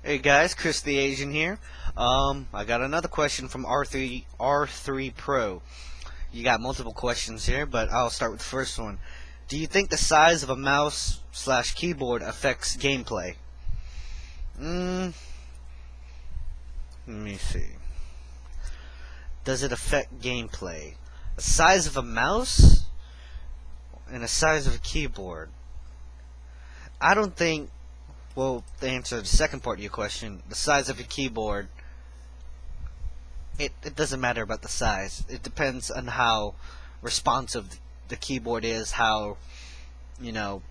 Hey guys, Chris the Asian here. I got another question from R3 Pro. You got multiple questions here, but I'll start with the first one. Do you think the size of a mouse slash keyboard affects gameplay? Let me see. Does it affect gameplay? The size of a mouse and the size of a keyboard. I don't think. Well, to answer the second part of your question, the size of a keyboard, it doesn't matter about the size. It depends on how responsive the keyboard is, how, you know,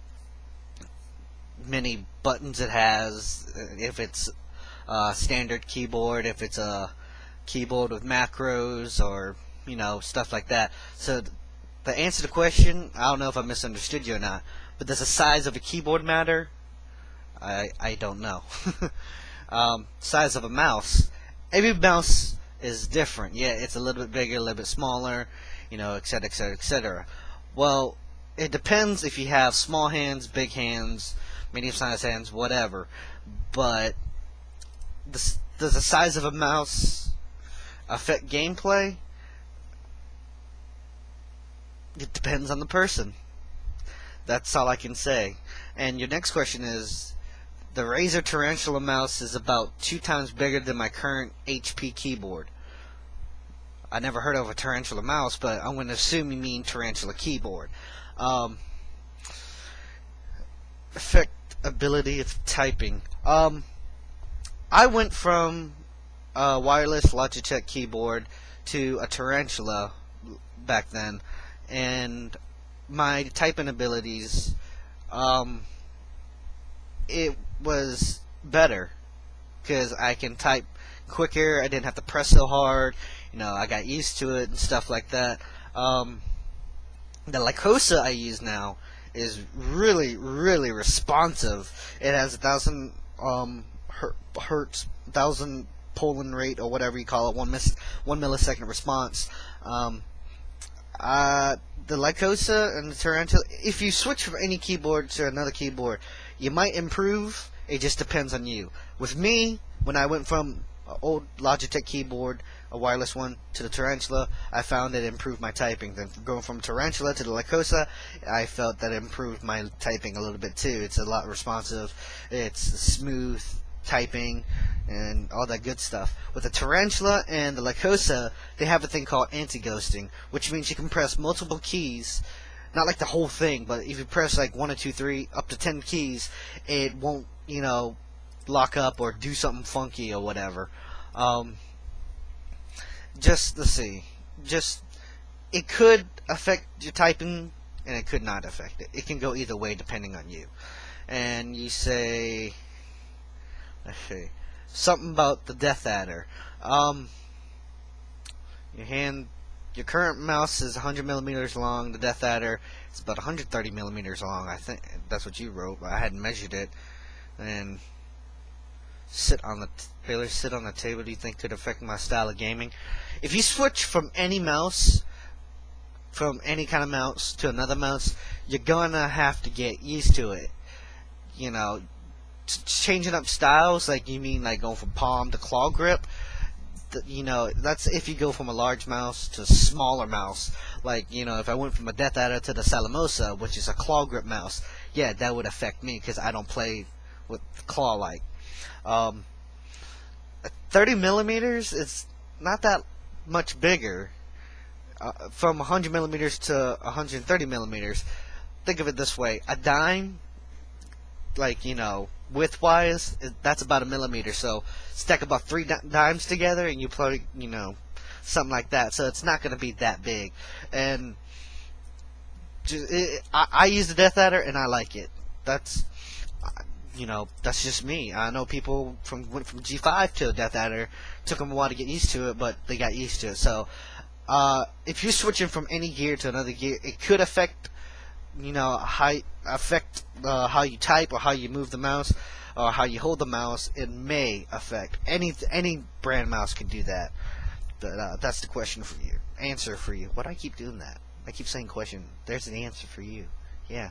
many buttons it has, if it's a standard keyboard, if it's a keyboard with macros, or, stuff like that. So, to answer the question, I don't know if I misunderstood you or not, but does the size of a keyboard matter? I don't know. Size of a mouse. Every mouse is different. Yeah, it's a little bit bigger, a little bit smaller, etc., etc., etc. Well, it depends if you have small hands, big hands, medium-sized hands, whatever. But does the size of a mouse affect gameplay? It depends on the person. That's all I can say. And your next question is, the Razer Tarantula mouse is about 2 times bigger than my current HP keyboard. I never heard of a Tarantula mouse, but I'm going to assume you mean Tarantula keyboard. Ability of typing. I went from a wireless Logitech keyboard to a Tarantula back then, and my typing abilities, it was better because I can type quicker. I didn't have to press so hard. I got used to it and stuff like that. The Lycosa I use now is really, really responsive. It has 1,000 hertz, 1,000 polling rate, or whatever you call it, 1 millisecond response. The Lycosa and the Tarantula, if you switch from any keyboard to another keyboard, you might improve. It just depends on you. With me, when I went from an old Logitech keyboard, a wireless one, to the Tarantula, I found it improved my typing. Then going from Tarantula to the Lycosa, I felt that it improved my typing a little bit too. It's a lot responsive. It's smooth typing and all that good stuff. With the Tarantula and the Lycosa, they have a thing called anti-ghosting, which means you can press multiple keys, not like the whole thing, but if you press like 1 or 2, 3, up to 10 keys, it won't, lock up or do something funky or whatever. Let's see. It could affect your typing, and it could not affect it. It can go either way depending on you. And you say, let's see, something about the Death Adder. Your current mouse is 100 millimeters long. The Death Adder is about 130 millimeters long. I think that's what you wrote, but I hadn't measured it. And sit on the table. Do you think could affect my style of gaming? If you switch from any mouse, from any kind of mouse to another mouse, you're gonna have to get used to it. Changing up styles, like you mean like going from palm to claw grip. That's if you go from a large mouse to a smaller mouse. Like, if I went from a Death Adder to the Salamosa, which is a claw grip mouse, yeah, that would affect me because I don't play with claw like. 30 millimeters is not that much bigger. From 100 millimeters to 130 millimeters, think of it this way: a dime, like, width-wise, that's about a millimeter. So stack about 3 dimes together, and you play, something like that. So it's not going to be that big. And I use the Death Adder, and I like it. That's just me. I know people went from G5 to Death Adder. Took them a while to get used to it, but they got used to it. So if you're switching from any gear to another gear, it could affect how you type or how you move the mouse or how you hold the mouse. It may affect any brand mouse can do that. But that's the question for you. Answer for you. Why do I keep doing that? I keep saying question. There's an answer for you. Yeah.